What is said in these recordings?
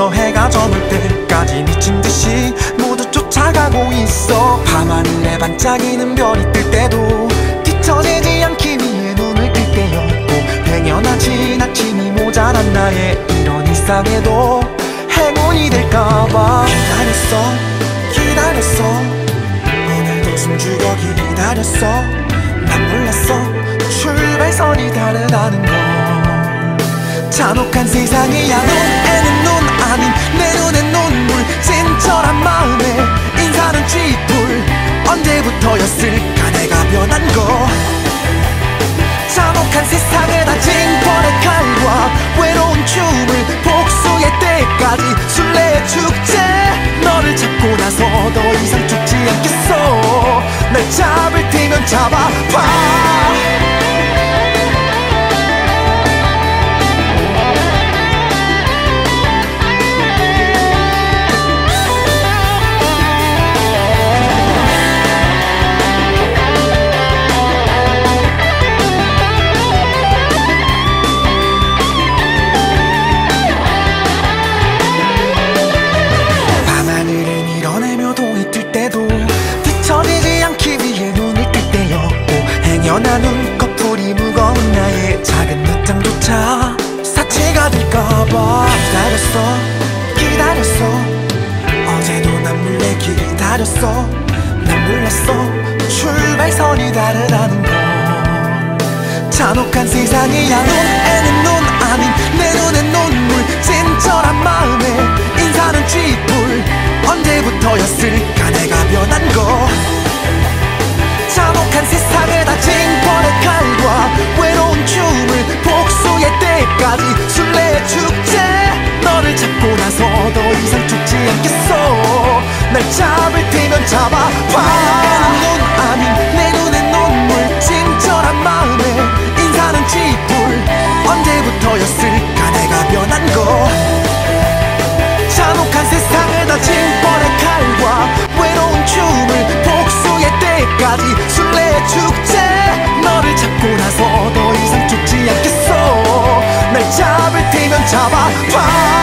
붙어져 해가 저물 때까지 미친듯이 모두 쫓아가고 있어. 밤하늘에 반짝이는 별이 뜰 때도 뒤처지지 않기 위해 눈을 뜰 때였고, 행여나 지나침이 모자란 나의 이런 일상에도 행운이 될까봐 기다렸어 오늘도 숨죽여 기다렸어. 난 몰랐어 출발선이 다르다는 걸. 잔혹한 세상이야. 눈에는 눈 아닌 내 눈엔 눈물. 진절한 마음에 인사는 쥐뿔. 언제부터였을까 내가 변한 거. 잔혹한 세상에다 징벌의 칼과 외로운 춤을 복수의 때까지 술래의 축제. 너를 잡고 나서 더 이상 죽지 않겠어. 날 잡을 테면 잡아봐. 행여나 눈꺼풀이 무거운 나의 작은 늦잠조차 사치가 될까봐 기다렸어 어제도 난 몰래 기다렸어. 난 몰랐어 출발선이 다르다는 걸. 잔혹한 세상이야. 눈에는 눈 아닌 내 눈엔 눈물. 진절한 마음에 인사는 쥐뿔. 언제부터였을까 내가 변한 거. 잔혹한 세상에다 징벌의 칼과 외로운 춤을 복수의 때까지 술래의 축제. 너를 잡고 나서 더 이상 죽지 않겠어. 날 잡을 테면 잡아봐. 눈 아닌 내 눈엔 눈물. 진절한 마음에 인사는 쥐뿔. 언제부터였을까 내가 변한 거. 잔혹한 세상에다 징벌의 칼과 외로운 춤을 복수의 때까지 술래의 축제. 너를 잡고 나서 더 이상 죽지 않겠어. 날 잡을 테면 잡아봐.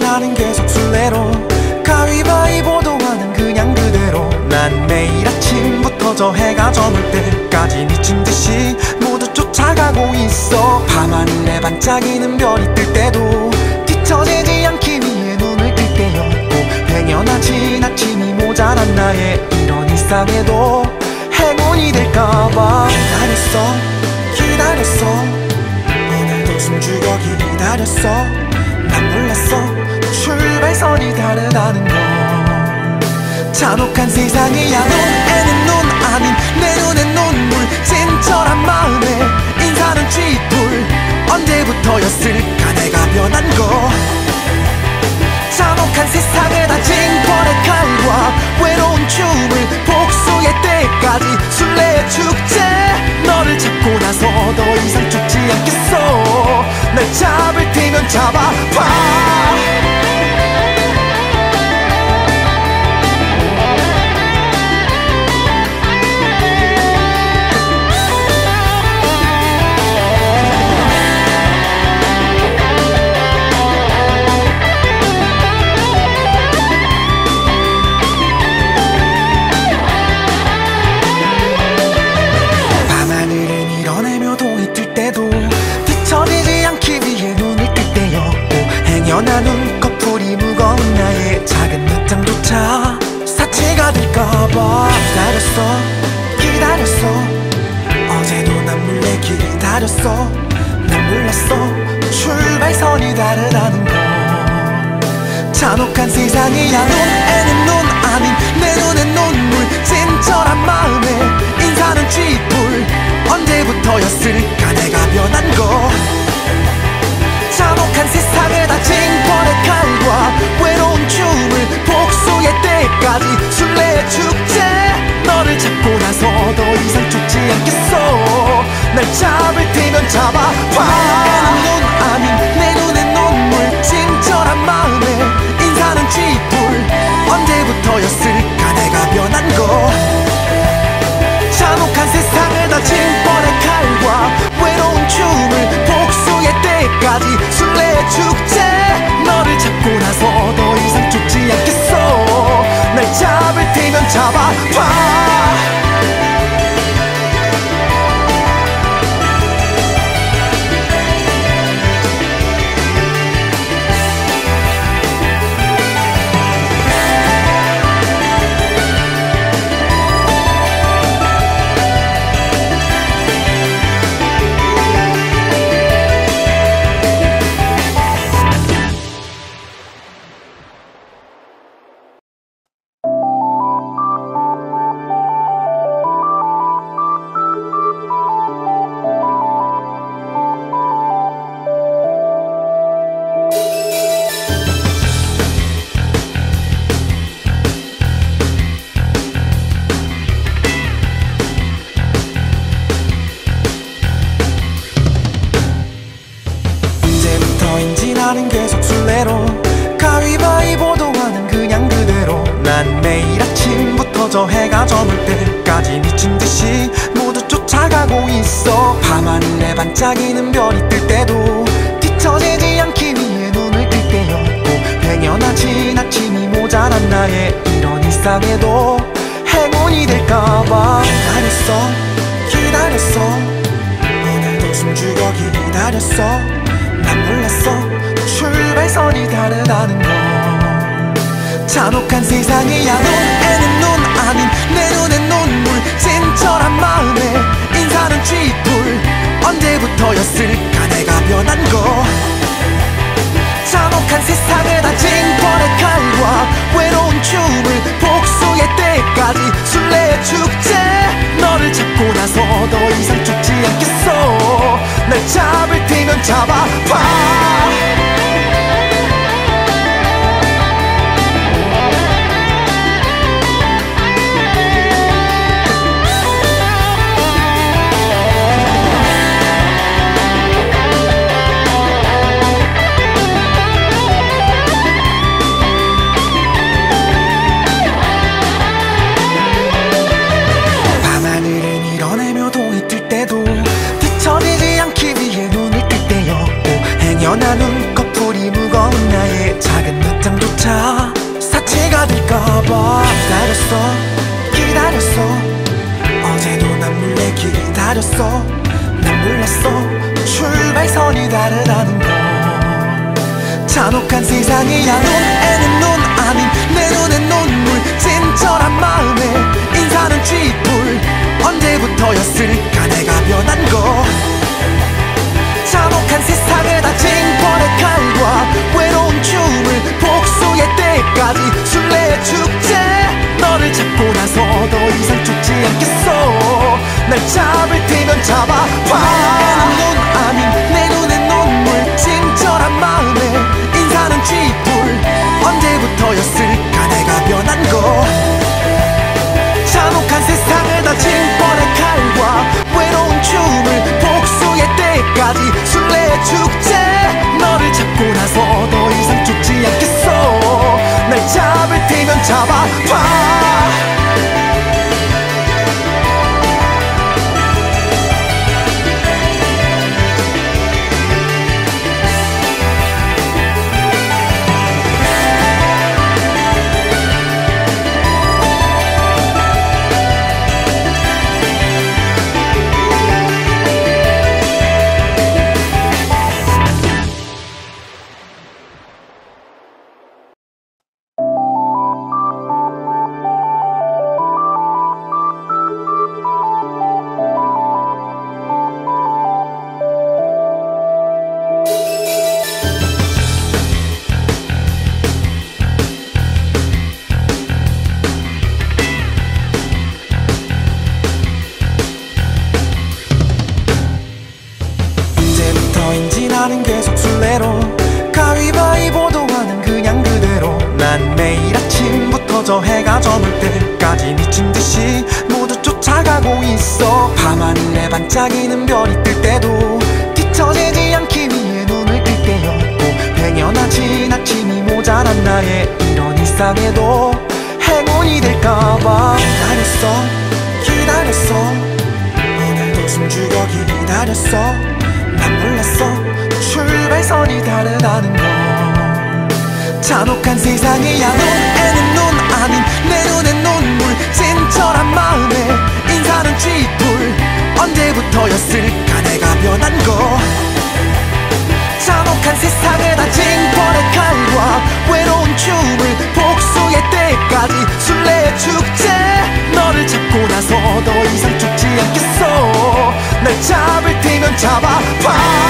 나는 계속 술래로 가위바위보도 하는 그냥 그대로. 난 매일 아침부터 저 해가 저물 때까지 미친듯이 모두 쫓아가고 있어. 밤하늘에 반짝이는 별이 뜰 때도 뒤처지지 않기 위해 눈을 뜰 때였고, 행여나 지나침이 모자란 나의 이런 일상에도 행운이 될까봐 기다렸어 오늘도 숨죽여 기다렸어. 난 몰랐어 출발선이 다르다는 걸. 잔혹한 세상이야. 눈에는 눈 아닌 내 눈엔 눈물. 진절한 마음에 인사는 쥐뿔. 언제부터였을까 내가 변한 거. 잔혹한 세상에다 징벌의 칼과 외로운 춤을 복수의 때까지 술래의 축제. 너를 잡고 나서 더 이상 죽지 않겠어. 날 잡을 테면 잡아봐. 출발선이 다르다는 걸 잔혹한 세상이야 눈에는 눈 아닌 내 눈엔 눈물 친절한 마음에 인사는 쥐뿔 언제부터였을까 내가 변한 거 잔혹한 세상을 다진 번의 칼과 외로운 춤을 복수의 때까지 술래의 축제 너를 잡고 나서 더 이상 죽지 않겠어 날 잡을 테면 잡아봐 눈에는 눈 아닌 내 눈엔 눈물 친절한 마음에 인사는 쥐뿔 언제부터였을까 내가 변한 거 잔혹한 세상을 다진 번의 칼과 외로운 춤을 복수의 때까지 술래의 축제 너를 잡고 나서 더 이상 죽지 않겠어 날 잡을 테면 잡아봐 나는 계속 술래로 가위바위보도 하는 그냥 그대로 난 매일 아침부터 저 해가 저물 때까지 미친듯이 모두 쫓아가고 있어 밤하늘에 반짝이는 별이 뜰 때도 뒤처지지 않기 위해 눈을 뜰 때였고 행여나 지나침이 모자란 나의 이런 일상에도 행운이 될까봐 기다렸어 오늘도 숨죽여 기다렸어 난 몰랐어 출발선이 다르다는 걸 잔혹한 세상이야 눈에는 눈 아닌 내 눈엔 눈물 친절한 마음에 인사는 쥐뿔 언제부터였을까 내가 변한 거 잔혹한 세상을 다진 번의 칼과 외로운 춤을 복수의 때까지 술래의 축제 너를 잡고 나서 더 이상 죽지 않겠어 날 잡을 테면 잡아봐 행여나 눈꺼풀이 무거운 나의 작은 늦잠조차 사치가 될까봐 기다렸어 어제도 난 몰래 기다렸어 난 몰랐어 출발선이 다르다는 걸 잔혹한 세상이야 눈에는 눈 아닌 내 눈엔 눈물 친절한 마음에 인사는 쥐뿔 언제부터였을까 내가 변한 거 잔혹한 세상을 다진 번의 칼과 외로운 춤을 복수의 때까지 술래의 축제 너를 잡고 나서 더 이상 죽지 않겠어 날 잡을 테면 잡아봐 눈에는 눈 아닌 내 눈엔 눈물 친절한 마음에 인사는 쥐뿔 나는 계속 술래로 가위바위보도 하는 그냥 그대로 난 매일 아침부터 저 해가 저물 때까지 미친듯이 모두 쫓아가고 있어. 밤하늘에 반짝이는 별이 뜰 때도 뒤처지지 않기 위해 눈을 뜰 때였고 당연하지 아침이 모자란 나의 이런 일상에도 행운이 될까봐 기다렸어 오늘도 숨죽여 기다렸어. 난 몰랐어 출발선이 다르다는 걸. 잔혹한 세상이야. 눈에는 눈 아닌 내 눈엔 눈물. 진절한 마음에 인사는 쥐뿔. 언제부터였을까 내가 변한 거. 잔혹한 세상에다 징벌의 칼과 외로운 춤을 복수의 때까지 술래의 축제. 너를 잡고 나서 더 이상 죽지 않겠어. 날 잡을 테면 잡아봐.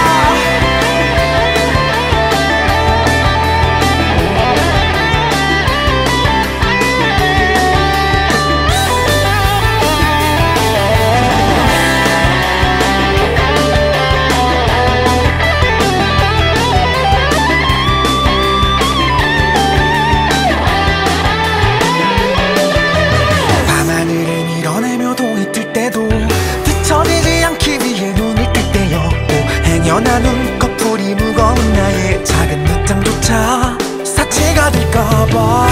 연한 눈꺼풀이 무거운 나의 작은 늦잠조차 사치가 될까봐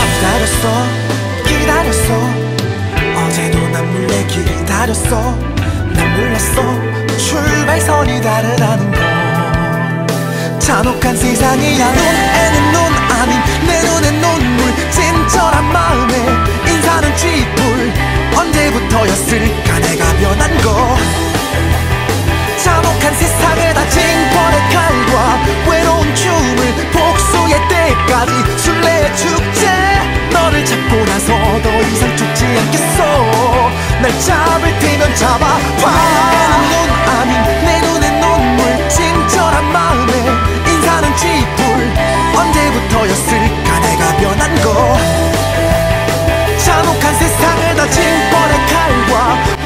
기다렸어 어제도 난 몰래 기다렸어. 난 몰랐어 출발선이 다르다는 걸. 잔혹한 세상이야. 눈에는 눈 아닌 내 눈엔 눈물. 진절한 마음에 인사는 쥐뿔. 언제부터였을까 내가 변한 거. 잔혹한 세상에다 징벌의 칼과 외로운 춤을 복수의 때까지 술래의 축제. 너를 잡고 나서 더 이상 죽지 않겠어. 날 잡을 테면 잡아봐. 눈 아닌 내 눈엔 눈물. 진절한 마음에 인사는 쥐뿔. 언제부터였을까 내가 변한 거. 잔혹한 세상에다 징벌의 칼과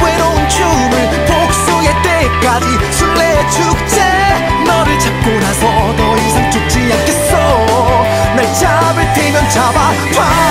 외로운 춤을 복수의 때까지 술래의 축제. 너를 잡고 나서 더 이상 죽지 않겠어. 날 잡을 테면 잡아봐.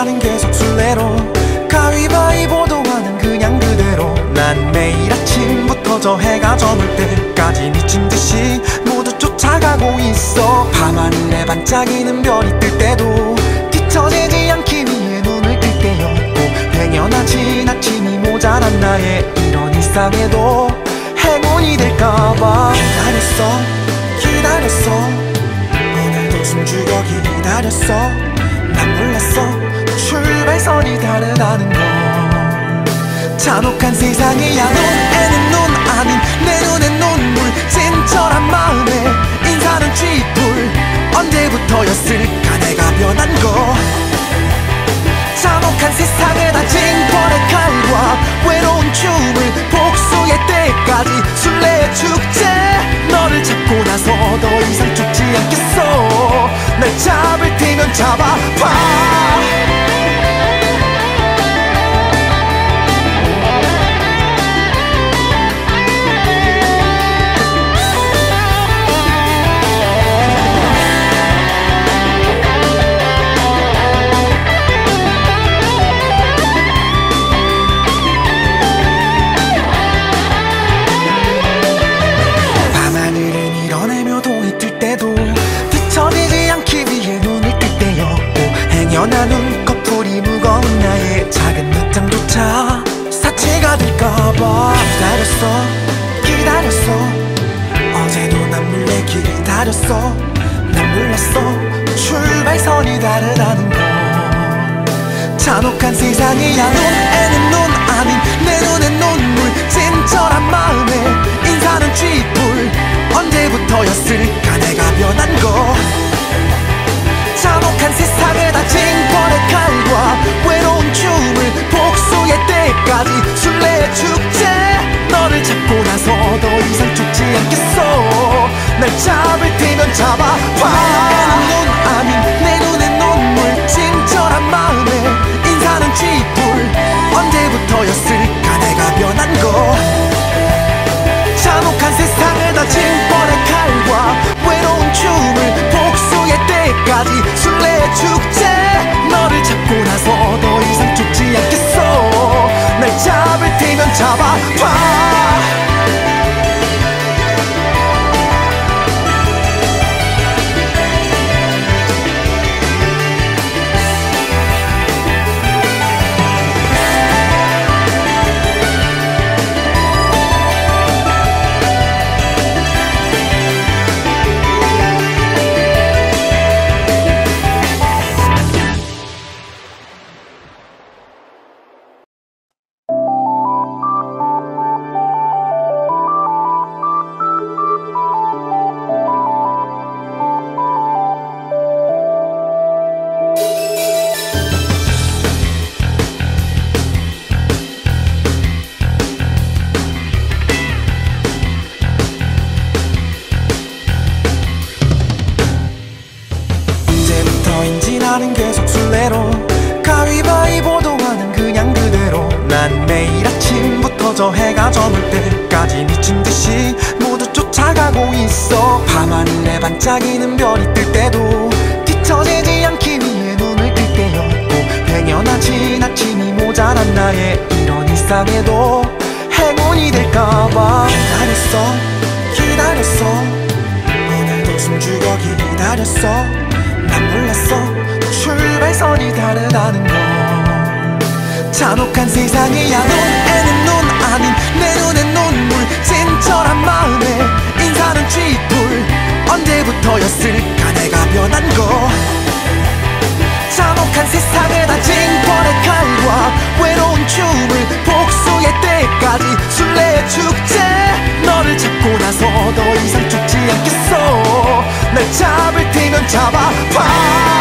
나는 계속 술래로 가위바위보도 하는 그냥 그대로 난 매일 아침부터 저 해가 저물 때까지 미친듯이 모두 쫓아가고 있어. 밤하늘에 반짝이는 별이 뜰 때도 뒤처지지 않기 위해 눈을 뜰 때였고 당연하지 아침이 모자란 나의 이런 일상에도 행운이 될까봐 기다렸어 오늘도 숨죽여 기다렸어. 난 몰랐어 출발선이 다르다는 걸. 잔혹한 세상이야. 눈에는 눈 아닌 내 눈엔 눈물. 진절한 마음에 인사는 쥐뿔. 언제부터였을까 내가 변한 거. 잔혹한 세상에다 징벌의 칼과 외로운 춤을 복수의 때까지 술래의 축제. 너를 잡고 나서 더 이상 죽지 않겠어. 날 잡을 테면 잡아봐. 연한 눈꺼풀이 무거운 나의 작은 될까봐 기다렸어 어제도 난 몰래 기다렸어 난 몰랐어 출발선이 다르다는 걸 잔혹한 세상이야 눈에는 눈 아닌 내 눈엔 눈물 친절한 마음에 인사는 쥐뿔 언제부터였을까 내가 변한 거 잔혹한 세상에다 징벌의 칼과 외로운 춤을 복수의 때까지 술래의 축제 너를 잡고 나서 더 이상 죽지 않겠어 날 잡을 테면 잡아봐 눈 아닌 내 눈엔 눈물 친절한 마음에 인사는 쥐뿔 언제부터였을까 내가 변한 거 잔혹한 세상에다 징벌의 칼과 외로운 춤을 복수의 때까지 술래의 축제 너를 잡고 나서 더 이상 죽지 않겠어 날 잡을 테면 잡아봐 나는 계속 술래로 가위바위보도 하는 그냥 그대로 난 매일 아침부터 저 해가 저물 때까지 미친듯이 모두 쫓아가고 있어 밤하늘에 반짝이는 별이 뜰 때도 뒤처지지 않기 위해 눈을 뜰 때였고 행여나 지나침이 모자란 나의 이런 일상에도 행운이 될까봐 기다렸어 오늘도 숨죽여 기다렸어 난 몰랐어 출발선이 다르다는 걸 잔혹한 세상이야 눈에는 눈 아닌 내 눈엔 눈물 친절한 마음에 인사는 쥐뿔 언제부터였을까 내가 변한 거 잔혹한 세상에다 징벌의 칼과 외로운 춤을 복수의 때까지 술래의 축제 너를 잡고 나서 더 이상 죽지 않겠어 날 잡을 테면 잡아봐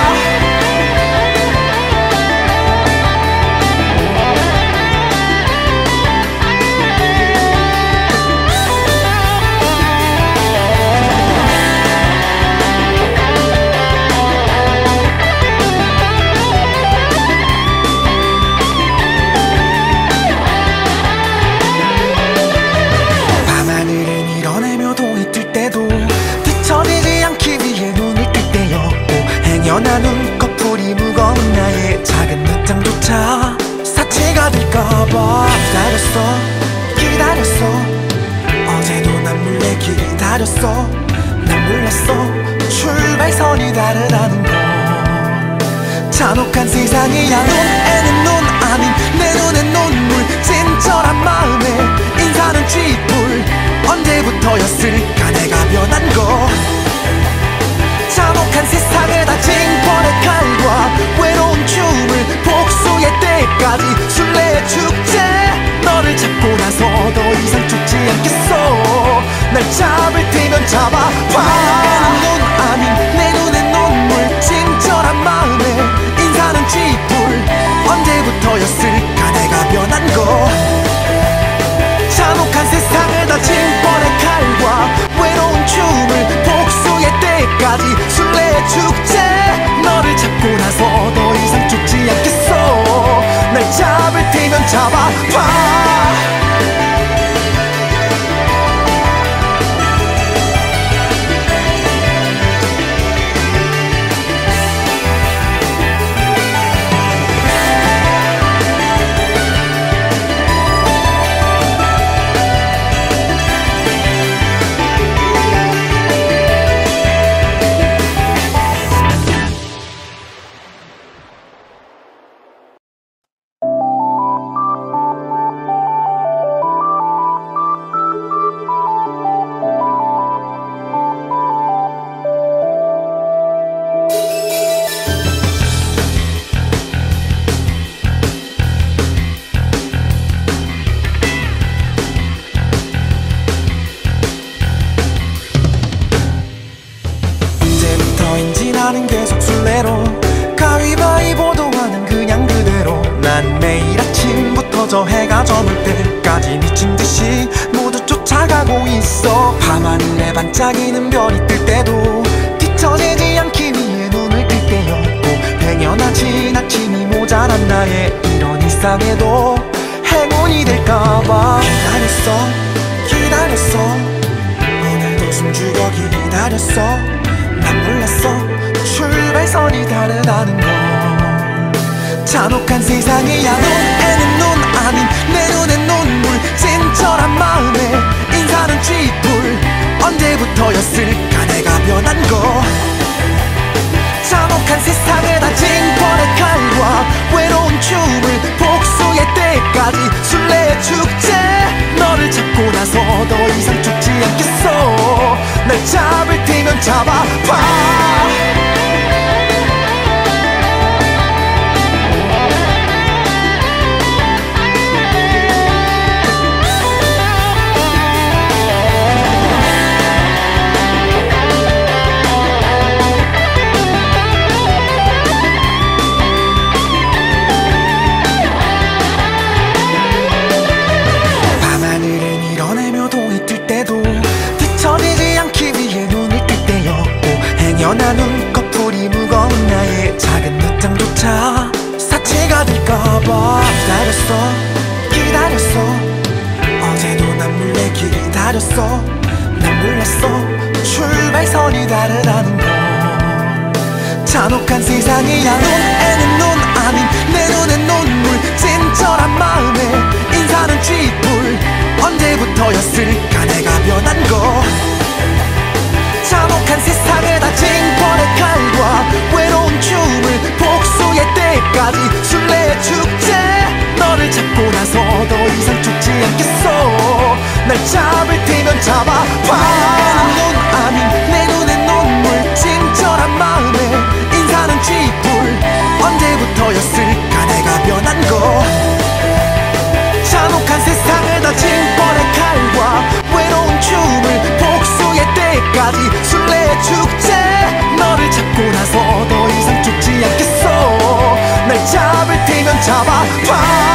연한 눈꺼풀이 무거운 나의 작은 늦잠조차 사치가 될까봐 기다렸어 어제도 난 몰래 기다렸어 난 몰랐어 출발선이 다르다는 걸 잔혹한 세상이야 눈에는 눈 아닌 내 눈엔 눈물 친절한 마음에 인사는 쥐뿔 언제부터였을까 내가 변한 거 잔혹한 세상에다 징벌의 칼과 외로운 춤을 복수의 때까지 술래의 축제 너를 잡고 나서 더 이상 죽지 않겠어 날 잡을 테면 잡아봐 눈 아닌 내 눈엔 눈물 친절한 마음에 인사는 쥐뿔 언제부터였을까 내가 변한 거 잔혹한 세상에다 징벌의 칼과 외로운 춤을 복수의 때까지 술래의 축제 너를 잡고 나서 더 이상 죽지 않겠어 날 잡을 테면 잡아봐 언제부터인지 나는 계속 술래로 가위바위보도 하는 그냥 그대로 난 매일 아침부터 저 해가 저물 때까지 미친듯이 모두 쫓아가고 있어. 밤하늘에 반짝이는 별이 뜰 때도 뒤처지지 않기 위해 눈을 뜰 때였고 당연하지 아침이 모자란 나의 이런 일상에도 행운이 될까봐 기다렸어 오늘도 숨죽여 기다렸어. 난 몰랐어 출발선이 다르다는 걸. 잔혹한 세상이야 눈에는 눈 아닌 내 눈엔 눈물. 진절한 마음에 인사는 쥐뿔. 언제부터였을까 내가 변한 거. 잔혹한 세상에다 징벌의 칼과 외로운 춤을 복수의 때까지 술래의 축제. 너를 잡고 나서 더 이상 죽지 않겠어. 날 잡을 테면 잡아봐. 행여나 눈꺼풀이 무거운 나의 작은 늦잠조차 사치가 될까봐 기다렸어 어제도 난 몰래 기다렸어. 난 몰랐어 출발선이 다르다는 걸. 잔혹한 세상이야 눈에는 눈 아닌 내 눈엔 눈물. 진절한 마음에 인사는 쥐뿔. 언제부터였을까 내가 변한 거. 잔혹한 세상에다 징벌의 칼과 외로운 춤을 복수의 때까지 술래의 축제. 너를 잡고 나서 더 이상 죽지 않겠어. 날 잡을 테면 잡아봐. 눈 아닌 내 눈엔 눈물. 진절한 마음에 인사는 쥐뿔. 언제부터였을까 내가 변한 거. 잔혹한 세상에다 징벌의 칼과 외로운 춤을 복수의 때까지 술래의 축제. 너를 잡고 나서 더 이상 죽지 않겠어. 날 잡을 테면 잡아봐.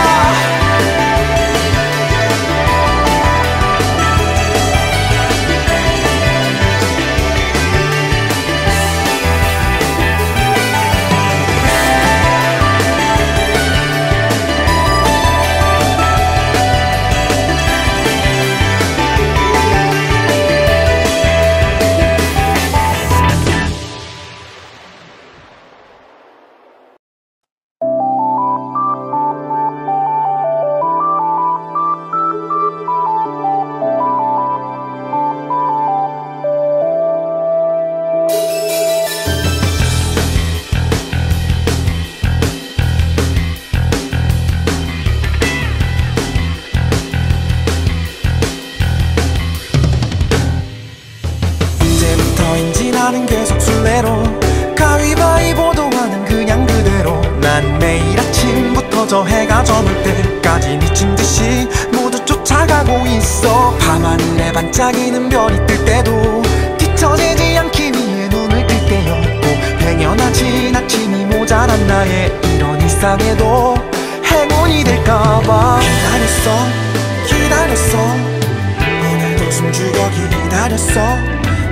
나는 계속 술래로 가위바위보도 하는 그냥 그대로 난 매일 아침부터 저 해가 저물 때까지 미친듯이 모두 쫓아가고 있어. 밤하늘에 반짝이는 별이 뜰 때도 뒤처지지 않기 위해 눈을 뜰 때였고 당연하지 아침이 모자란 나의 이런 일상에도 행운이 될까봐 기다렸어 오늘도 숨죽여 기다렸어.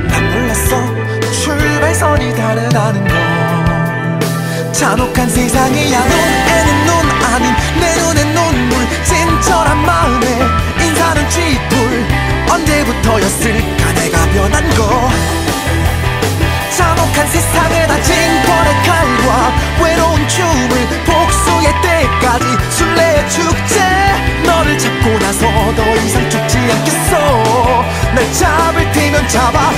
난 몰랐어 출발선이 다르다는 걸. 잔혹한 세상이야 눈에는 눈 아닌 내 눈엔 눈물. 진절한 마음에 인사는 쥐뿔. 언제부터였을까 내가 변한 거. 잔혹한 세상에다 징벌의 칼과 외로운 춤을 복수의 때까지 술래의 축제. 너를 잡고 나서 더 이상 죽지 않겠어. 날 잡을 테면 잡아봐.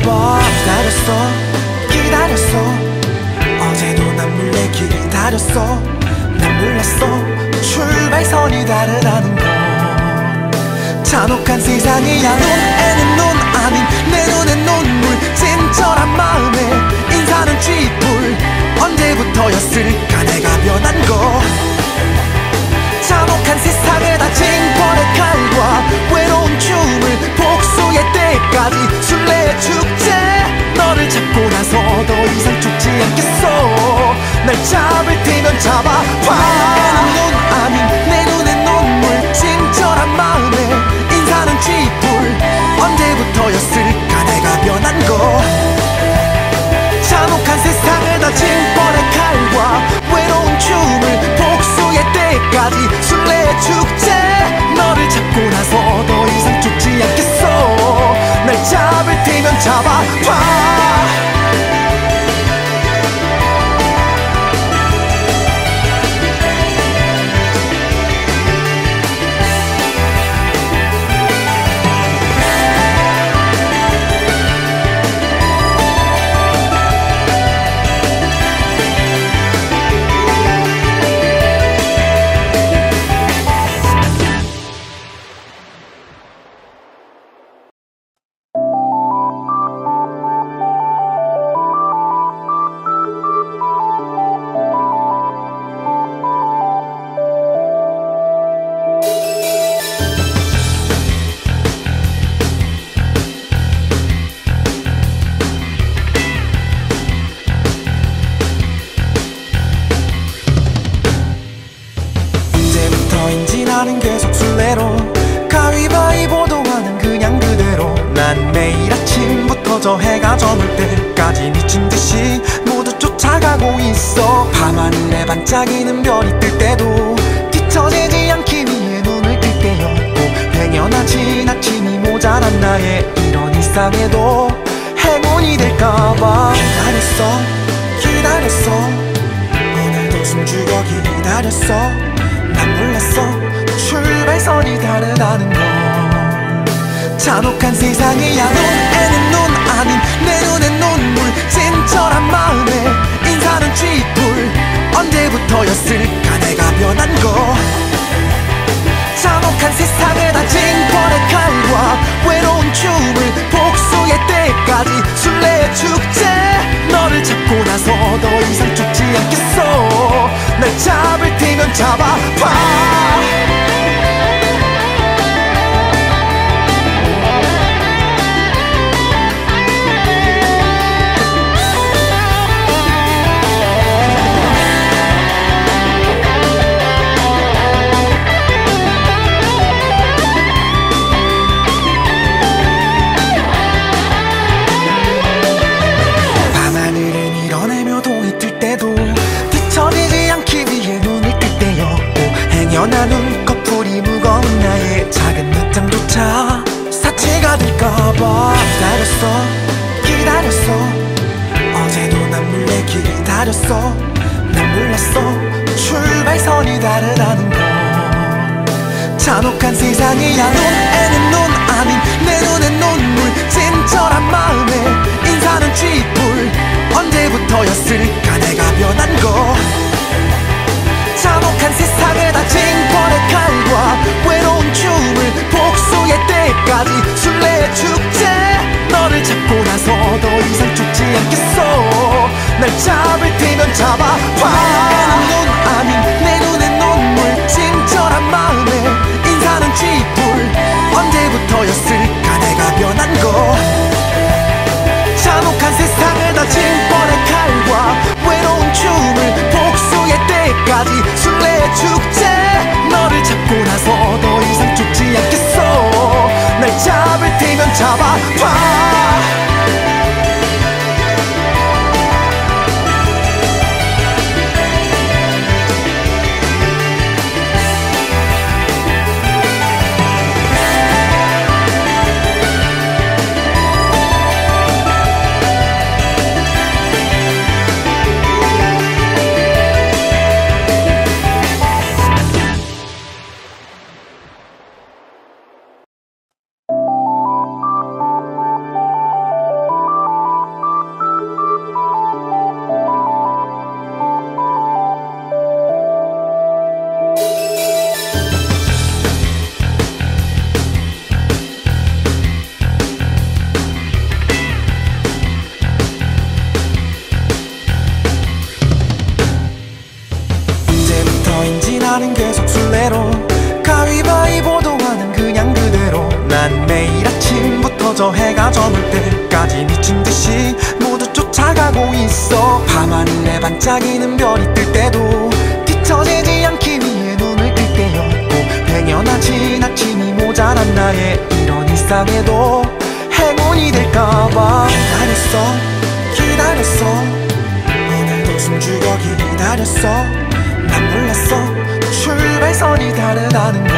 될까봐 기다렸어 기다렸어 어제도 난 몰래 기다렸어 난 몰랐어 출발선이 다르다는 걸 잔혹한 세상이야 눈에는 눈 아닌 내 눈엔 눈물 진절한 마음에 인사는 쥐뿔 언제부터였을까 내가 변한 거 잔혹한 세상에 다진 벌의 칼과 외로운 춤을 복수의 때까지 술래의 축제 너를 잡고 나서 더 이상 죽지 않겠어 날 잡을 테면 잡아봐 눈 아닌 내 눈엔 눈물 진절한 마음에 인사는 쥐뿔 언제부터였을까 내가 변한 거 잔혹한 세상을 다진 벌의 칼과 외로운 춤을 복수의 때까지 술래의 축제 너를 잡고 나서 더 이상 죽지 않겠어 날 잡을 테면 잡아봐 나는 계속 술래로 가위바위보도 하는 그냥 그대로 난 매일 아침부터 저 해가 저물 때까지 미친듯이 모두 쫓아가고 있어 밤하늘에 반짝이는 별이 뜰 때도 뒤처지지 않기 위해 눈을 뜰 때였고 행여나 지나침이 모자란 나의 이런 일상에도 행운이 될까봐 기다렸어 오늘도 숨죽여 기다렸어 난 몰랐어 출발선이 다르다는 걸 잔혹한 세상이야 눈에는 눈 아닌 내 눈엔 눈물 진절한 마음에 인사는 쥐뿔 언제부터였을까 내가 변한 거 잔혹한 세상에 다진 벌의 칼과 외로운 춤을 복수의 때까지 술래의 축제 너를 잡고 나서 더 이상 죽지 않겠어 날 잡을 테면 잡아봐 연한 눈꺼풀이 무거운 나의 작은 늦잠조차 사치가 될까봐 기다렸어 어제도 난 몰래 기다렸어 난 몰랐어 출발선이 다르다는 걸 잔혹한 세상이야 눈에는 눈 아닌 내 눈엔 눈물 진절한 마음에 인사는 쥐뿔 언제부터였을까 내가 변한 거 잔혹한 세상에 다진 벌의 칼과 외로운 춤을 복수의 때까지 술래의 축제 너를 잡고 나서 더 이상 죽지 않겠어 날 잡을 테면 잡아봐 눈 아닌 내 눈엔 눈물 진절한 마음에 인사는 쥐뿔 언제부터였을까 내가 변한 거 잔혹한 세상을 다진 벌의 칼과 외로운 춤을 복수의 때까지 술래의 축제 너를 잡고 나서 더 이상 죽지 않겠어 날 잡을 테면 잡아봐 터져 해가 저물 때까지 미친듯이 모두 쫓아가고 있어. 밤하늘에 반짝이는 별이 뜰 때도 뒤처지지 않기 위해 눈을 뜰 때였고, 행여나 지나침이 모자란 나의 이런 일상에도 행운이 될까봐 기다렸어 오늘도 숨죽여 기다렸어. 난 몰랐어 출발선이 다르다는 걸.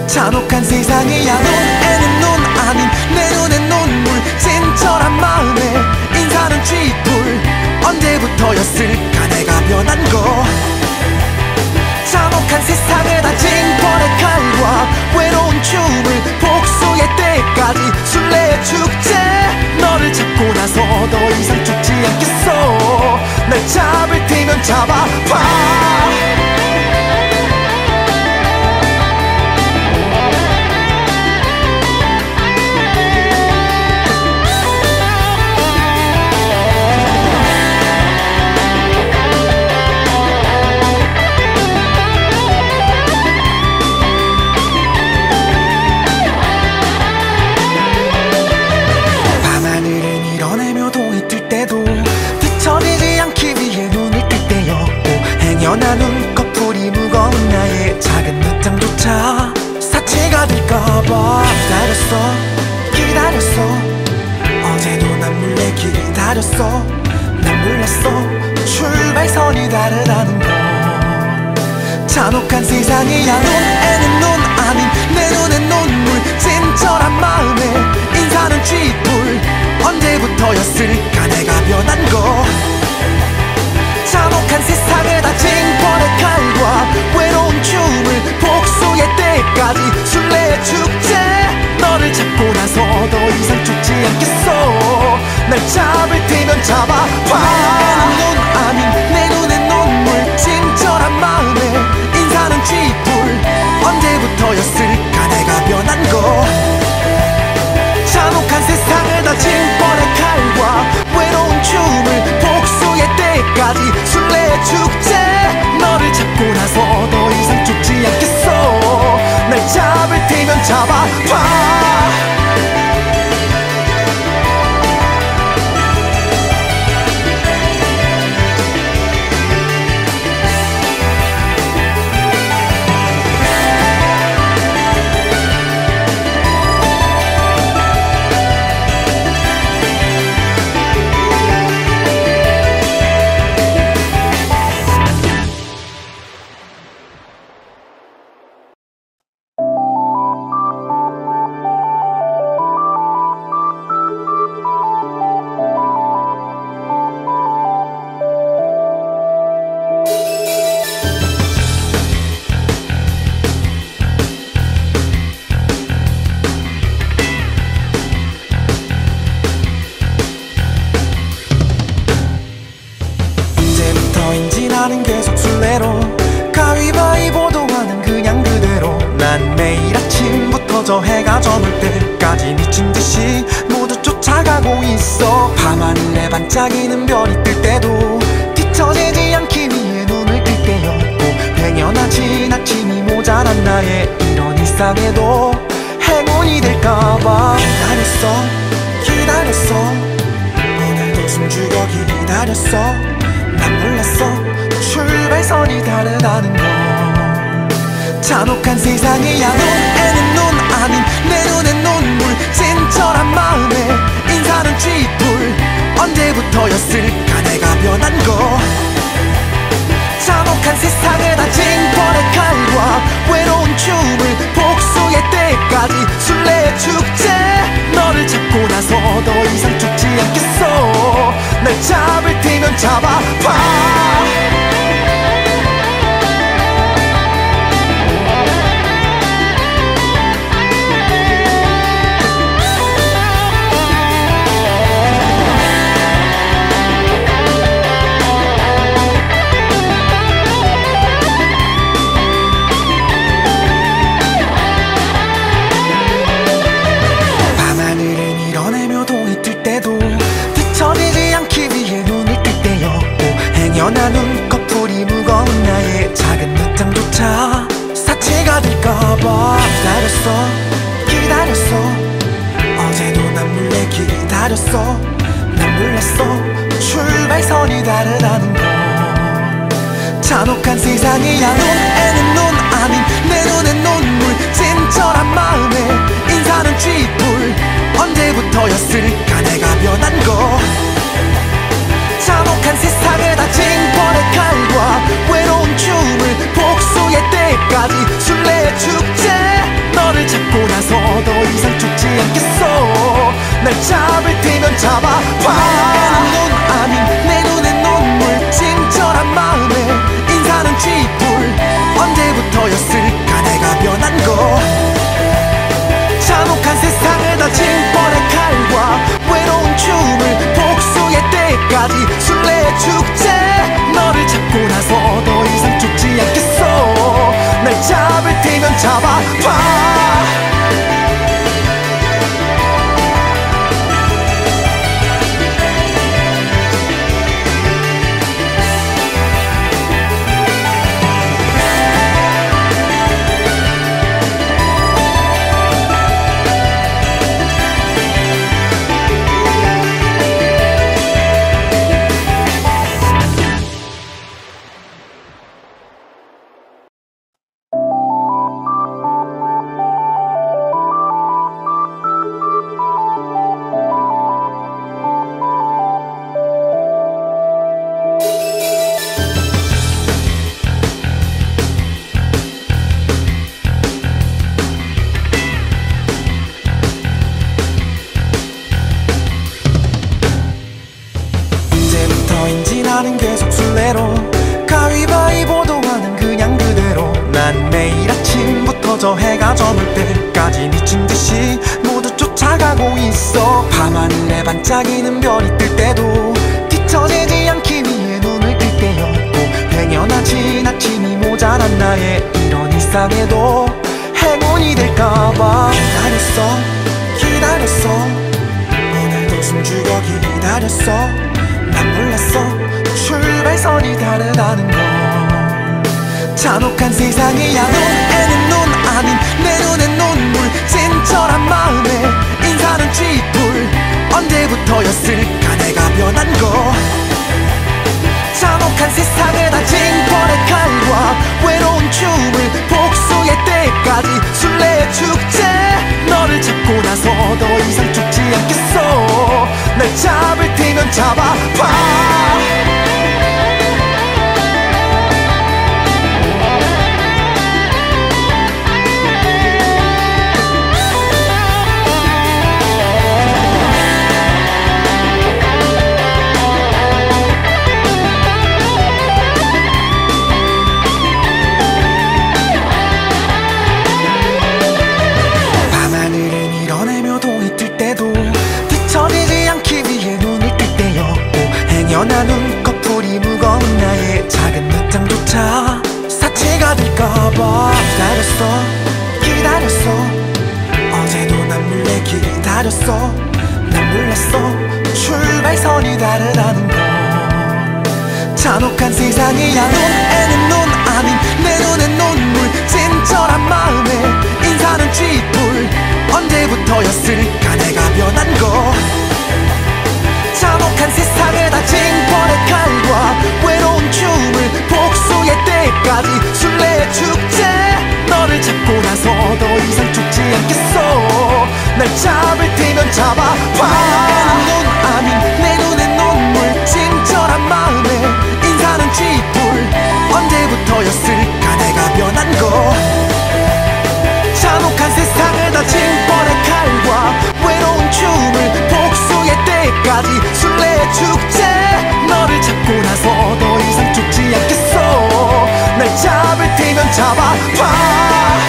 잔혹한 세상이야. 눈에는 눈 아닌 내 눈엔 눈물. 진절한 마음에 인사는 쥐뿔. 언제부터였을까 내가 변한 거. 잔혹한 세상을 다진 벌의 칼과 외로운 춤을 복수의 때까지 술래의 축제. 너를 잡고 나서 더 이상 죽지 않겠어. 날 잡을 테면 잡아봐. 뒤처지지 않기 위해 눈을 뜰 때였고, 행여나 눈꺼풀이 무거운 나의 작은 늦잠조차 사치가 될까봐 기다렸어 어제도 난 몰래 기다렸어. 난 몰랐어 출발선이 다르다는 걸. 잔혹한 세상이야. 눈에는 눈 아닌 내 눈엔 눈물. 진절한 마음에 인사는 쥐뿔. 언제부터였을까 내가 변한 거. 잔혹한 세상을 다진 벌의 칼과 외로운 춤을 복수의 때까지 술래의 축제. 너를 잡고 나서 더 이상 죽지 않겠어. 날 잡을 테면 잡아봐. 눈 아닌 내 눈엔 눈물. 진절한 마음에 인사는 쥐뿔. 언제부터였을까 내가 변한 거. 잔혹한 세상을 다진 벌의 칼과 외로운 춤을 복수의 때까지 술래의 축제. 너를 잡고 나서 더 이상 죽지 않겠어. 날 잡을 테면 잡아봐. 나는 계속 술래로 가위바위보도 하는 그냥 그대로. 난 매일 아침부터 저 해가 저물 때까지 미친듯이 모두 쫓아가고 있어. 밤하늘에 반짝이는 별이 뜰 때도 뒤처지지 않기 위해 눈을 뜰 때였고, 행여나 지나침이 모자란 나의 이런 일상에도 행운이 될까봐 기다렸어 오늘도 숨죽여 기다렸어. 난 몰랐어 출발선이 다르다는 걸. 잔혹한 세상이야. 눈에는 눈 아닌 내 눈엔 눈물. 진절한 마음에 인사는 쥐뿔. 언제부터였을까 내가 변한 거. 잔혹한 세상을 다진 벌의 칼과 외로운 춤을 복수의 때까지 술래의 축제. 너를 잡고 나서 더 이상 죽지 않겠어. 날 잡을 테면 잡아봐. 행여나 눈꺼풀이 무거운 나의 작은 늦잠조차 사치가 될까봐 기다렸어 기다렸어. 난 몰랐어 출발선이 다르다는 걸. 잔혹한 세상이야. 눈에는 눈 아닌 내 눈엔 눈물. 친절한 마음에 인사는 쥐뿔. 언제부터였을까 내가 변한 거. 잔혹한 세상에다 징벌의 칼과 외로운 춤을. 복수의 때까지 술래의 축제. 너를 잡고 나서 더 이상 죽지 않겠어. 날 잡을 테면 잡아봐. 눈 아닌 내 눈엔 눈물. 친절한 마음에 인사는 쥐뿔. 언제부터였을까 내가 변한 거. 잔혹한 세상에다 징벌의 칼과 외로운 춤을. 복수의 때까지 술래의 축제. 너를 잡고 나서 더 이상 죽지 않겠어. 날 잡을 테면 잡아봐. 나는 계속 술래로 가위바위보도 하는 그냥 그대로. 난 매일 아침부터 저 해가 저물 때까지 미친듯이 모두 쫓아가고 있어. 밤하늘에 반짝이는 별이 뜰 때도 뒤처지지 않기 위해 눈을 뜰 때였고. 행여나 지나침이 모자란 나의 이런 일상에도 행운이 될까봐 기다렸어. 오늘도 숨죽여 기다렸어. 난 몰랐어 출발선이 다르다는 걸. 잔혹한 세상이야. 눈에는 눈 아닌 내 눈엔 눈물. 친절한 마음에 인사는 쥐뿔. 언제부터였을까 내가 변한 거. 잔혹한 세상에다 징벌의 칼과 외로운 춤을. 복수의 때까지 술래의 축제. 너를 잡고 나서 더 이상 죽지 않겠어. 날 잡을 테면 잡아봐. 연한 눈꺼풀이 무거운 나의 작은 늦잠조차 사치가 될까봐. 기다렸어. 어제도 난 몰래 기다렸어. 난 몰랐어 출발선이 다르다는 걸. 잔혹한 세상이야. 눈에는 눈 아닌 내 눈엔 눈물. 친절한 마음에 인사는 쥐뿔. 언제부터였을까 내가 변한 거. 잔혹한 세상에다 징벌의 칼과 외로운 춤을. 복수의 때까지 술래의 축제. 너를 잡고 나서 더 이상 죽지 않겠어. 날 잡을 테면 잡아봐. 눈 아닌 내 눈엔 눈물. 친절한 마음에 인사는 쥐뿔. 언제부터였을까 내가 변한 거. 잔혹한 세상에다 징벌의 칼과 외로운 춤을. 복수의 때까지 술래의 축제. 너를 잡고 나서 더 이상 죽지 않겠어. 날 잡을 테면 잡아봐.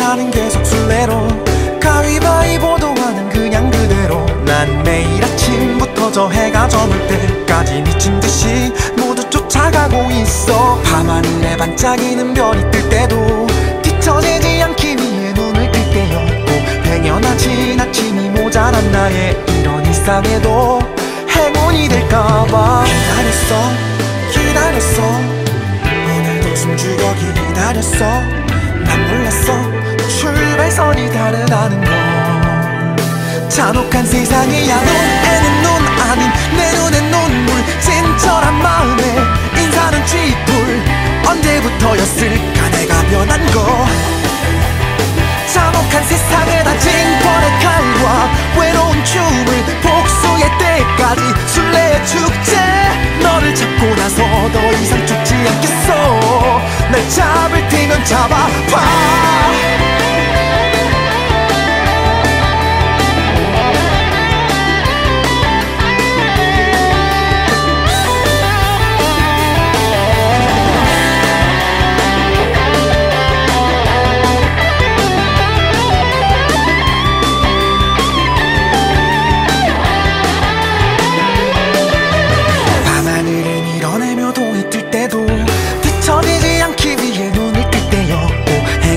나는 계속 술래로 가위바위보도 하는 그냥 그대로 난 매일 아침부터 저 해가 저물 때까지 미친듯이 모두 쫓아가고 있어. 밤하늘에 반짝이는 별이 뜰 때도 뒤처지지 않기 위해 눈을 뜰 때였고 당연하지 아침이 모자란 나의 이런 일상에도 행운이 될까봐 기다렸어 오늘도 숨죽여 기다렸어. 난 몰랐어 출발선이 다르다는 걸. 잔혹한 세상이야 눈에는 눈 아닌 내 눈엔 눈물 진절한 마음에 인사는 쥐뿔 언제부터였을까 내가 변한 거. 잔혹한 세상에다 징벌의 칼과 외로운 춤을 복수의 때까지 술래의 축제. 너를 잡고 나서 더 이상 죽지 않겠어. 날 잡을 테면 잡아봐.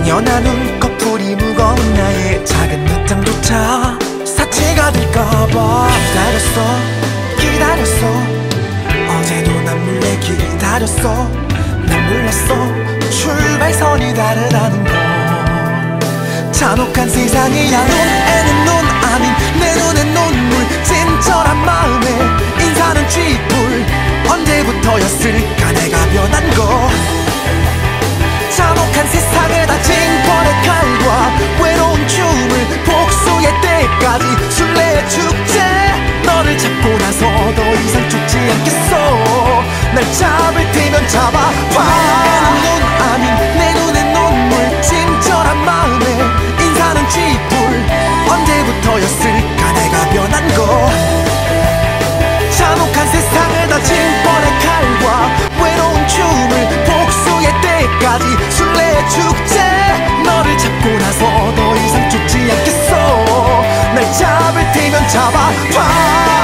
연한 눈꺼풀이 무거운 나의 작은 늦잠조차 사치가 될까봐 기다렸어 어제도 난 몰래 기다렸어. 난 몰랐어 출발선이 다르다는 걸. 잔혹한 세상이야 눈에는 눈 아닌 내 눈엔 눈물 진절한 마음에 인사는 쥐뿔 언제부터였을까 내가 변한 거. 잔혹한 세상에다 징벌의 칼과 외로운 춤을 복수의 때까지 술래의 축제. 너를 잡고 나서 더 이상 죽지 않겠어. 날 잡을 테면 잡아봐. 눈 아닌 내 눈엔 눈물 진절한 마음에 인사는 쥐뿔 언제부터였을까 내가 변한 거. 잔혹한 세상에다 징벌의 칼과 외로운 춤을 복수의 때까지 술래의 축제. 너를 잡고 나서 더 이상 죽지 않겠어. 날 잡을 테면 잡아봐.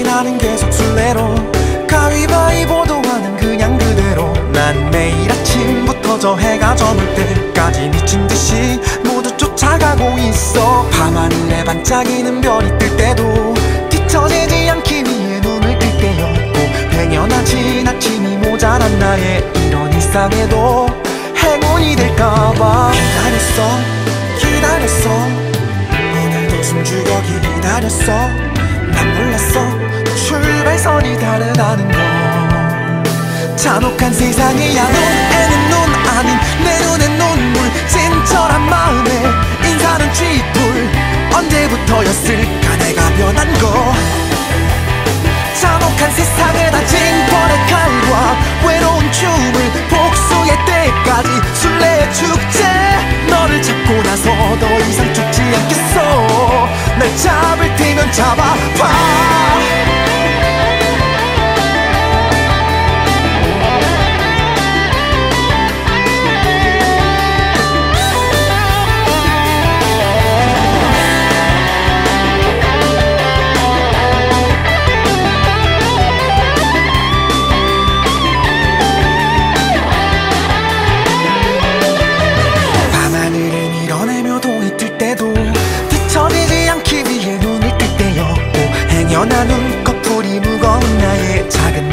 나는 계속 술래로 가위바위보도 하는 그냥 그대로 난 매일 아침부터 저 해가 저물 때까지 미친듯이 모두 쫓아가고 있어. 밤하늘에 반짝이는 별이 뜰 때도 뒤처지지 않기 위해 눈을 뜰 때였고 당연하지 아침이 모자란 나의 이런 일상에도 행운이 될까봐 기다렸어 오늘도 숨죽여 기다렸어. 난 몰랐어 출발선이 다르다는 걸. 잔혹한 세상이야 눈에는 눈 아닌 내 눈엔 눈물 진절한 마음에 인사는 쥐뿔 언제부터였을까 내가 변한 거. 잔혹한 세상에다 징벌의 칼과 외로운 춤을 복수의 때까지 술래의 축제. 너를 잡고 나서 더 이상 죽지 않겠어. 날 잡을 테면 잡아봐. 연한 눈꺼풀이 무거운 나의 작은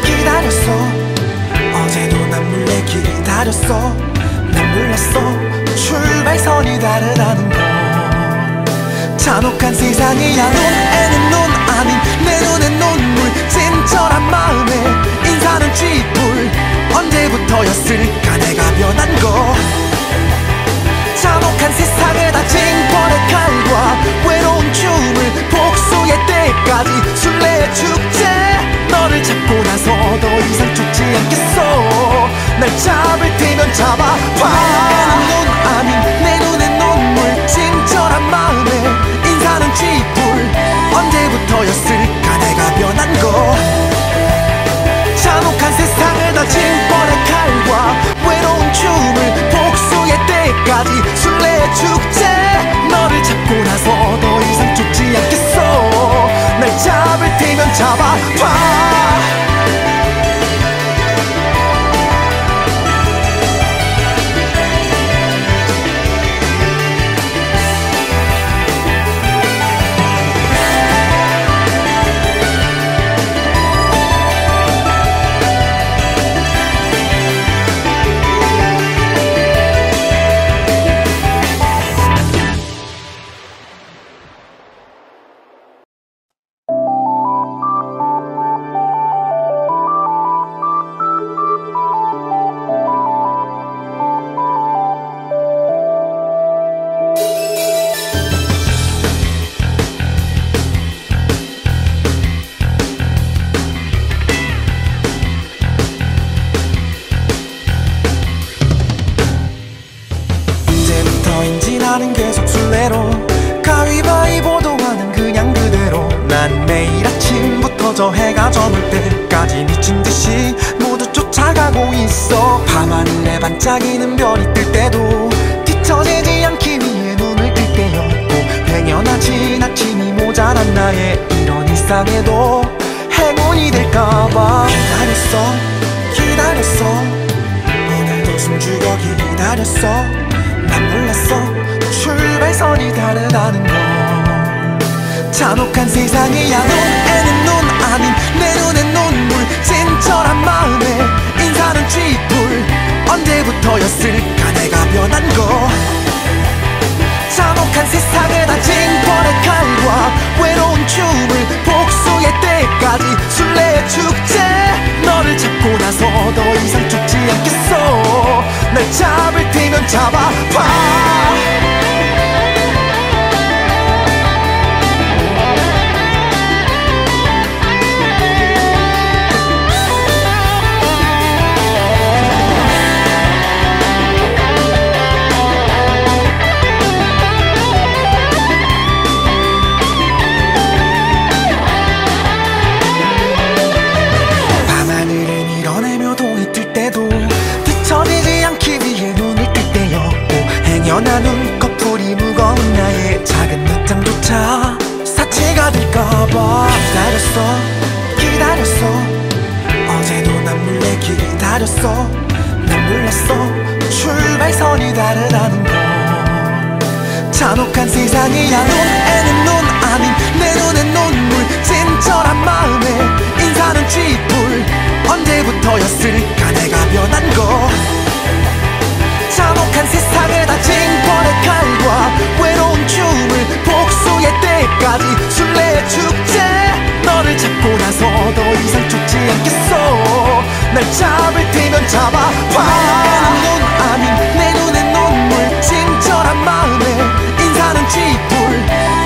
기다렸어 어제도 난 몰래 기다렸어. 난 몰랐어 출발선이 다르다는 걸. 잔혹한 세상이야. 눈에는 눈 아닌 내 눈엔 눈물. 친절한 마음에 인사는 쥐뿔. 언제부터였을까 내가 변한 거. 잔혹한 세상에 다진 벌의 칼과 외로운 춤을 복수의 때까지 술래의 축제. 너를 잡고 나서 더 이상 죽지 않겠어. 날 잡을 테면 잡아봐. 눈에는 눈 아닌 내 눈엔 눈물. 친절한 마음에 인사는 쥐뿔. 언제부터였을까 내가 변한 거. 잔혹한 세상을 다진 벌의 칼과 외로운 춤을 복수의 때까지 술래의 축제. 너를 잡고 나서 더 이상 죽지 않겠어. 날 잡을 테면 잡아봐. 나는 계속 술래로 가위바위보도 하는 그냥 그대로. 난 매일 아침부터 저 해가 저물 때까지 미친듯이 모두 쫓아가고 있어. 밤하늘에 반짝이는 별이 뜰 때도 뒤처지지 않기 위해 눈을 뜰 때였고, 당연하진 아침이 모자란 나의 이런 일상에도 행운이 될까봐 기다렸어 오늘도 숨죽여 기다렸어. 난 몰랐어 출발선이 다르다는 걸. 잔혹한 세상이야. 눈에는 눈 아닌 내 눈엔 눈물. 친절한 마음에 인사는 쥐뿔. 언제부터였을까 내가 변한 거. 잔혹한 세상에 다진 벌의 칼과 외로운 춤을 복수의 때까지 술래의 축제. 너를 잡고 나서 더 이상 죽지 않겠어. 날 잡을 테면 잡아봐. 연한 눈꺼풀이 무거운 나의 작은 늦잠조차 사치가 될까봐. 기다렸어 어제도 난 몰래 기다렸어. 난 몰랐어 출발선이 다르다는 걸. 잔혹한 세상이야. 눈에는 눈 아닌 내 눈엔 눈물. 친절한 마음에 인사는 쥐뿔. 언제부터였을까 내가 변한 거. 잔혹한 세상을 다진 벌의 칼과 외로운 춤을 복수의 때까지 술래의 축제. 너를 잡고 나서 더 이상 죽지 않겠어. 날 잡을 테면 잡아봐. 눈 아닌 내 눈엔 눈물. 친절한 마음에 인사는 쥐뿔.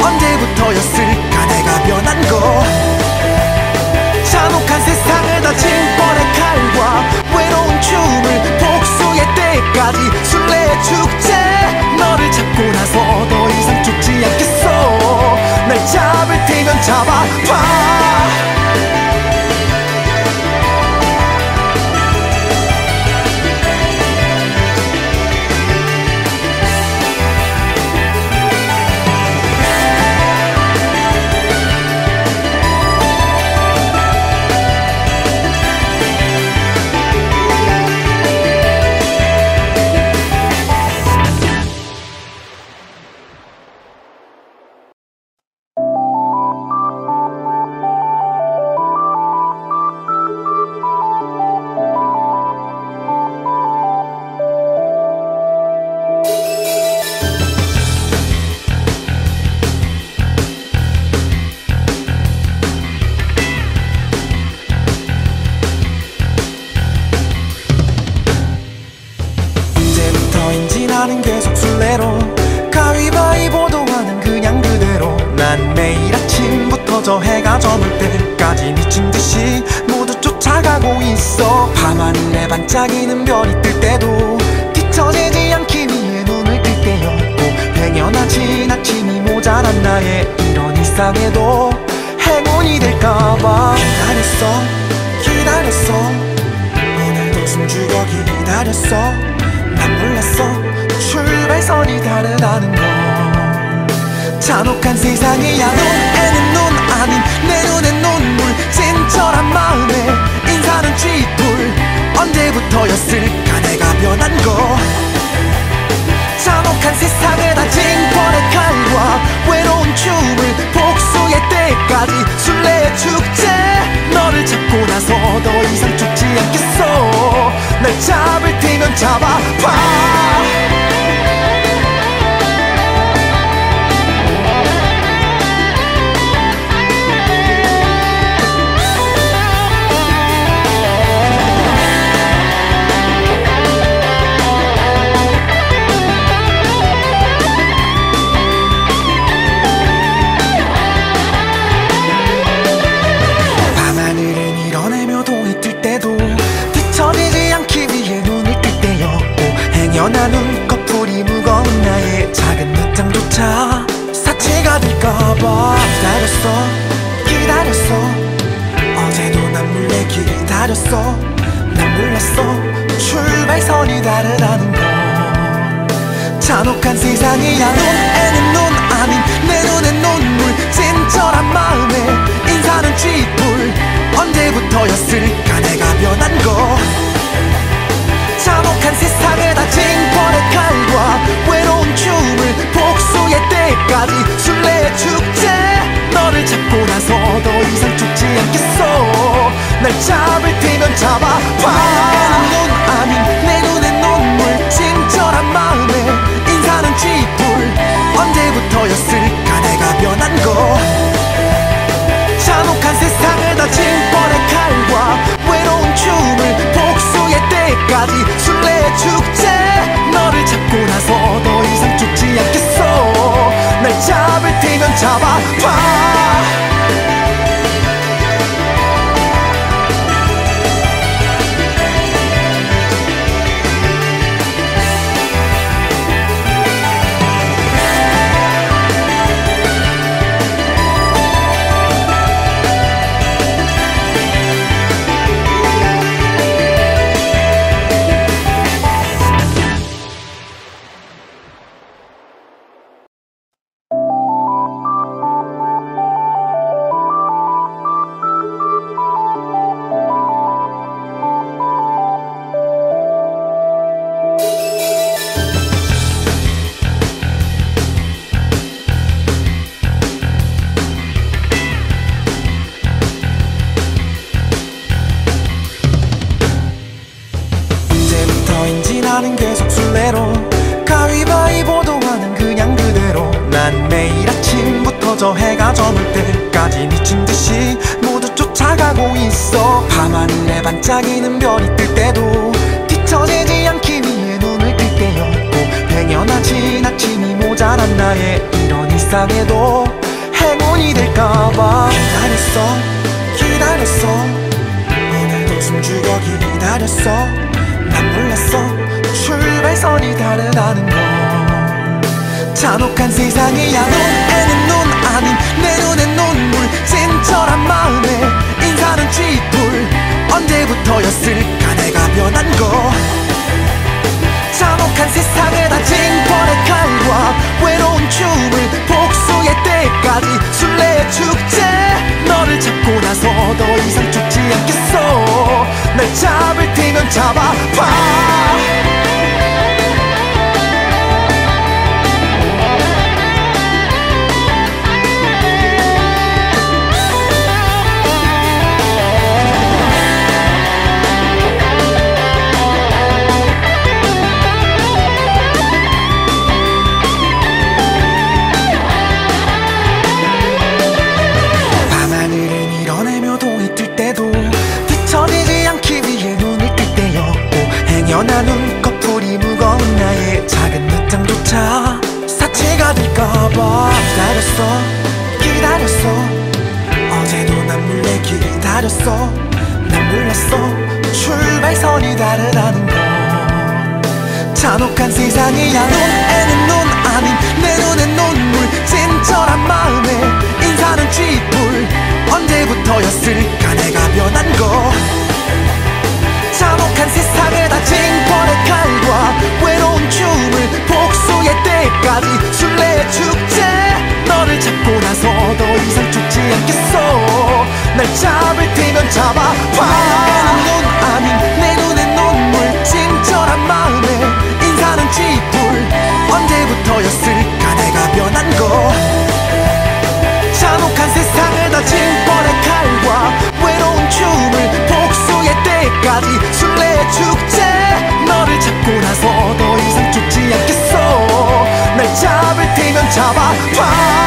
언제부터였을까 내가 변한 거. 잔혹한 세상을 다진 벌의 칼과 외로운 춤을 복수의 때까지 술래의 축제. 때까지 미친듯이 모두 쫓아가고 있어. 밤하늘에 반짝이는 별이 뜰 때도 뒤처지지 않기 위해 눈을 뜰 때였고, 행여나 지나침이 모자란 나의 이런 일상에도 행운이 될까봐 기다렸어 오늘도 숨죽여 기다렸어. 난 몰랐어 출발선이 다르다는 걸. 잔혹한 세상이야. 눈에는 눈 아닌 내 눈엔 눈물. 진절한 마음에 인사는 쥐뿔. 언제부터였을까 내가 변한 거. 잔혹한 세상에다 징벌의 칼과 외로운 춤을 복수의 때까지 술래의 축제. 너를 잡고 나서 더 이상 죽지 않겠어. 날 잡을 테면 잡아봐. 연한 눈꺼풀이 무거운 나의 작은 늦잠조차 사치가 될까봐 기다렸어 어제도 난 몰래 기다렸어. 난 몰랐어 출발선이 다르다는 걸. 잔혹한 세상이야. 눈에는 눈 아닌 내 눈엔 눈물. 진절한 마음에 인사는 쥐뿔. 언제부터였을까 내가 변한 거. 잔혹한 세상에다 징벌의 칼과 외로운 춤을 복수의 때까지 술래의 축제. 너를 잡고 나서 더 이상 죽지 않겠어. 날 잡을 테면 잡아봐. 눈 아닌 내 눈엔 눈물. 진절한 마음에 인사는 쥐뿔. 언제부터였을까 내가 변한 거. 잔혹한 세상에다 징벌의 칼과 외로운 춤을 복수의 때까지 술래의 축제. 너를 잡고 나서 더 이상 죽지 않겠어. 날 잡을 테면 잡아봐. 나는 계속 술래로 가위바위보도 하는 그냥 그대로. 난 매일 아침부터 저 해가 저물 때까지 미친듯이 모두 쫓아가고 있어. 밤하늘에 반짝이는 별이 뜰 때도 뒤처지지 않기 위해 눈을 뜰 때였고, 행여나 지나침이 모자란 나의 이런 일상에도 행운이 될까봐 기다렸어 오늘도 숨죽여 기다렸어. 난 몰랐어 출발선이 다르다는 걸. 잔혹한 세상이야. 눈에는 눈 아닌 내 눈엔 눈물. 진절한 마음에 인사는 쥐뿔. 언제부터였을까 내가 변한 거. 잔혹한 세상에다 징벌의 칼과 외로운 춤을 복수의 때까지 술래의 축제. 너를 잡고 나서 더 이상 죽지 않겠어. 날 잡을 테면 잡아봐. 연한 눈꺼풀이 무거운 나의 작은 늦잠조차 사치가 될까봐 기다렸어 어제도 난 몰래 기다렸어. 기다렸어. 난 몰랐어 출발선이 다르다는 걸. 잔혹한 세상이야. 눈에는 눈 아닌 내 눈엔 눈물. 친절한 마음에 인사는 쥐뿔. 언제부터였을까 내가 변한 거. 잔혹한 세상에 다진 뻔의 칼과 외로운 춤을 복수의 때까지 술래의 축제. 너를 잡고 나서 더 이상 죽지 않겠어. 날 잡을 테면 잡아봐. 눈 아닌 내 눈엔 눈물. 친절한 마음에 인사는 쥐뿔. 언제부터였을까 내가 변한 거. 잔혹한 세상을 다진 뻔의 칼과 외로운 춤을 복수의 때까지 술래의 축제. 너를 잡고 나서 더 이상 죽지 않겠어. 날 잡을 테면 잡아봐.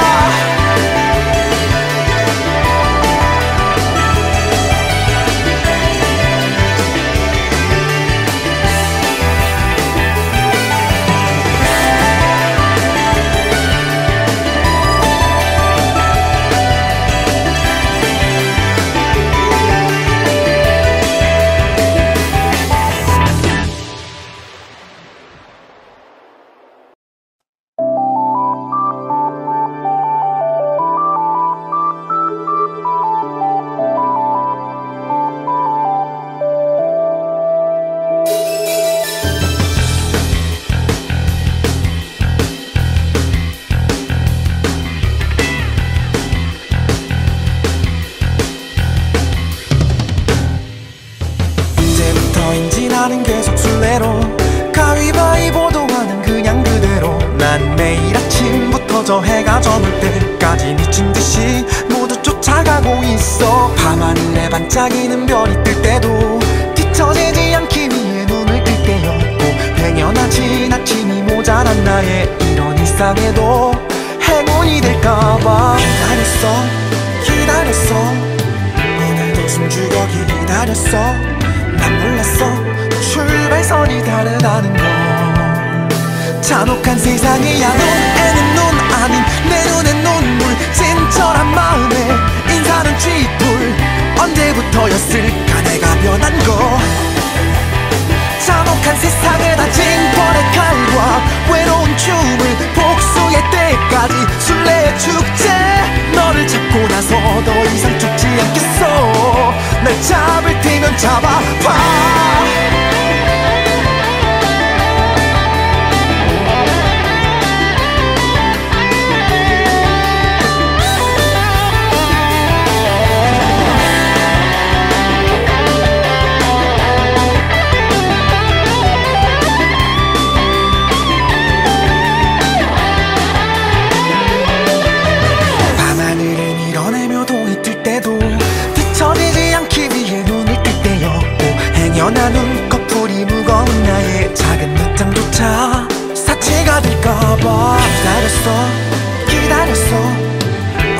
나는 계속 술래로 가위바위보도 하는 그냥 그대로. 난 매일 아침부터 저 해가 저물 때까지 미친듯이 모두 쫓아가고 있어. 밤하늘에 반짝이는 별이 뜰 때도 뒤처지지 않기 위해 눈을 뜰 때였고, 당연하지 아침이 모자란 나의 이런 일상에도 행운이 될까봐 기다렸어. 오늘도 숨죽여 기다렸어. 난 몰랐어 출발선이 다르다는 걸. 잔혹한 세상이야. 눈에는 눈 아닌 내 눈엔 눈물. 친절한 마음에 인사는 쥐뿔. 언제부터였을까 내가 변한 거. 잔혹한 세상에 다진 뻔의 칼과 외로운 춤을 복수의 때까지 술래의 축제. 너를 잡고 나서 더 이상 죽지 않겠어. 날 잡을 테면 잡아봐. 연한 눈꺼풀이 무거운 나의 작은 늦잠조차 사치가 될까봐 기다렸어.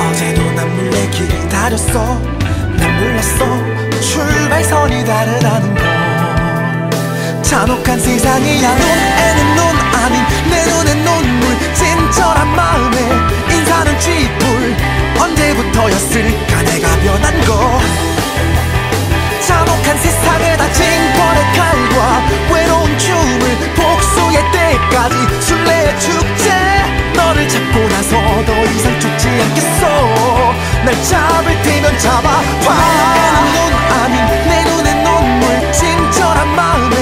어제도 난 몰래 기다렸어. 난 몰랐어 출발선이 다르다는 걸. 잔혹한 세상이야. 눈에는 눈 아닌 내 눈엔 눈물. 친절한 마음에 인사는 쥐뿔. 언제부터였을까 내가 변한 거. 잔혹한 세상에 다진 뻔의 칼과 외로운 춤을 복수의 때까지 술래의 축제. 너를 잡고 나서 더 이상 죽지 않겠어. 날 잡을 테면 잡아봐. 눈 아닌 내 눈엔 눈물. 친절한 마음에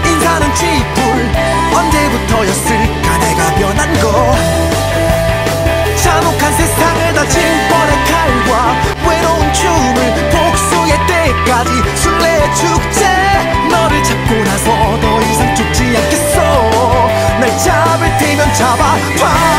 인사는 쥐뿔. 언제부터였을까 내가 변한 거. 잔혹한 세상을 다진 뻔의 칼과 외로운 춤을 복수의 때까지 술래의 축제. 너를 잡고 나서 더 이상 죽지 않겠어. 날 잡을 테면 잡아봐.